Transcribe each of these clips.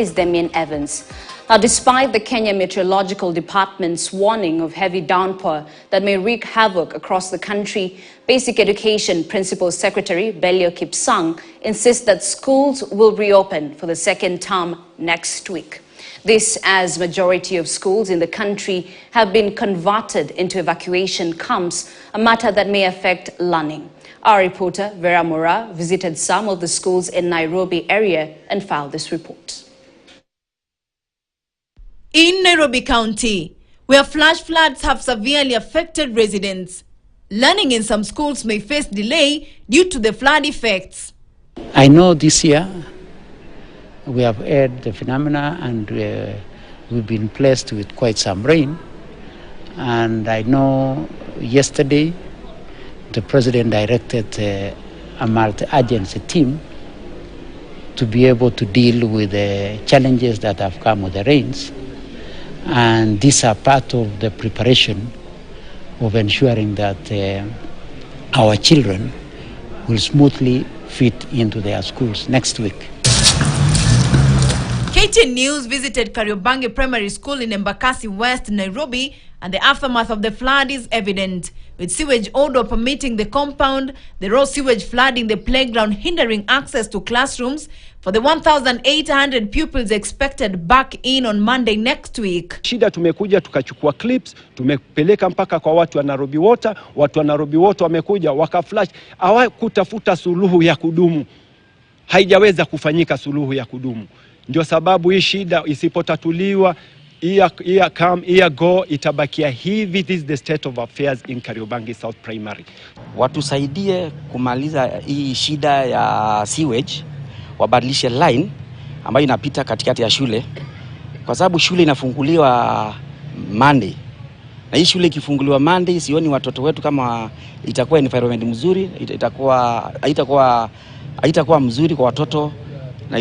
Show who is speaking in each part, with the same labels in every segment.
Speaker 1: Is Damien Evans. Now, despite the Kenya Meteorological Department's warning of heavy downpour that may wreak havoc across the country, Basic Education Principal Secretary Belio Kipsang insists that schools will reopen for the second term next week. This as majority of schools in the country have been converted into evacuation camps, a matter that may affect learning. Our reporter Vera Mora visited some of the schools in Nairobi area and filed this report.
Speaker 2: In Nairobi County, where flash floods have severely affected residents, learning in some schools may face delay due to the flood effects.
Speaker 3: I know this year we have had the phenomena and we've been blessed with quite some rain. And I know yesterday the president directed a multi-agency team to be able to deal with the challenges that have come with the rains. And these are part of the preparation of ensuring that our children will smoothly fit into their schools next week.
Speaker 2: KTN News visited Kariobangi Primary School in Embakasi West, Nairobi, and the aftermath of the flood is evident. With sewage odor permeating the compound, the raw sewage flooding the playground, hindering access to classrooms for the 1,800 pupils expected back in on Monday next week.
Speaker 4: Shida tumekuja tukachukua clips, tumepeleka mpaka kwa watu wa Nairobi Water, watu wa Nairobi Water wamekuja wakaflash, hawakutafuta suluhu ya kudumu. Haijaweza kufanyika suluhu ya kudumu. Ndio sababu hii shida isipotatuliwa go itabakia hivi. This is the state of affairs in Kariobangi South Primary.
Speaker 5: Watusaidie kumaliza hii shida ya sewage, wabadilishe line ambayo inapita katikati ya shule, kwa sababu shule inafunguliwa Monday. Na hii shule ikifunguliwa Monday, sioni watoto wetu kama itakuwa environment mzuri, haitakuwa mzuri kwa watoto, na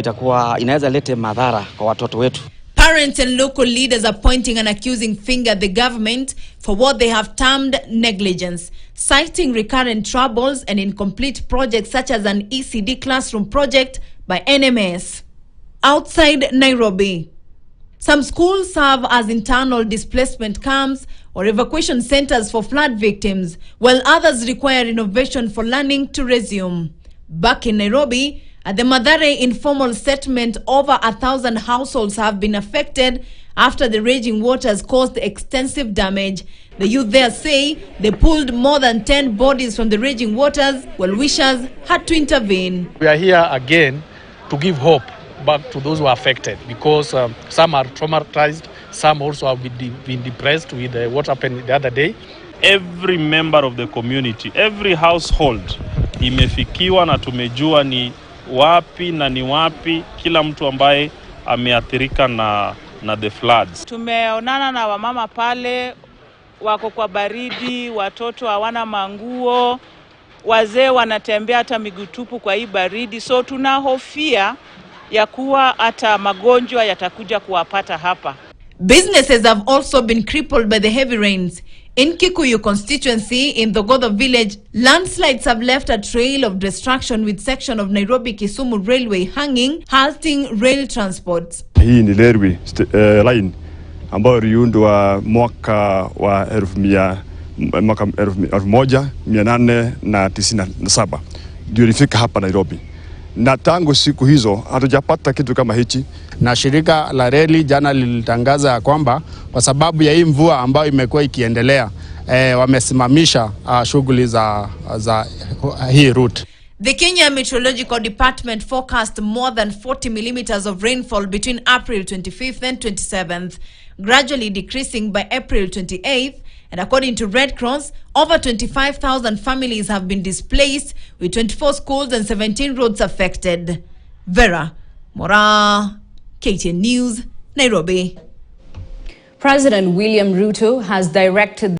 Speaker 5: inaweza lete madhara kwa watoto wetu.
Speaker 2: Parents and local leaders are pointing an accusing finger at the government for what they have termed negligence, citing recurrent troubles and incomplete projects such as an ECD classroom project by NMS. Outside Nairobi, some schools serve as internal displacement camps or evacuation centers for flood victims, while others require renovation for learning to resume. Back in Nairobi, at the Mathare informal settlement, over 1,000 households have been affected after the raging waters caused extensive damage. The youth there say they pulled more than 10 bodies from the raging waters, while wishers had to intervene.
Speaker 6: We are here again to give hope back to those who are affected, because some are traumatized, some also have been depressed with what happened the other day.
Speaker 7: Every member of the community, every household imefikiwa na tumejua ni wapi na ni wapi kila mtu ambaye ameathirika na the floods.
Speaker 8: Tumeonana na wamama pale, wako kwa baridi, watoto hawana manguo, wazee wanatembea hata miguu tupu kwa hii baridi. So tunahofia ya kuwa hata magonjwa yatakuja kuwapata hapa.
Speaker 2: Businesses have also been crippled by the heavy rains. In Kikuyu constituency in the Godo village, landslides have left a trail of destruction, with section of Nairobi-Kisumu railway hanging, halting rail transport.
Speaker 9: Hii ni railway line ambayo iliundwa mwaka wa 1897 ndio ilifika hapa Nairobi. Na tangu siku hizo hatujapata kitu kama hichi.
Speaker 10: Na shirika la reli jana lilitangaza kwamba kwa sababu ya hii mvua ambayo imekuwa ikiendelea, wamesimamisha shughuli za hii route.
Speaker 2: The Kenya Meteorological Department forecast more than 40 millimeters of rainfall between April 25th and 27th, gradually decreasing by April 28th. And according to Red Cross, over 25,000 families have been displaced, with 24 schools and 17 roads affected. Vera Mora, KTN News, Nairobi.
Speaker 1: President William Ruto has directed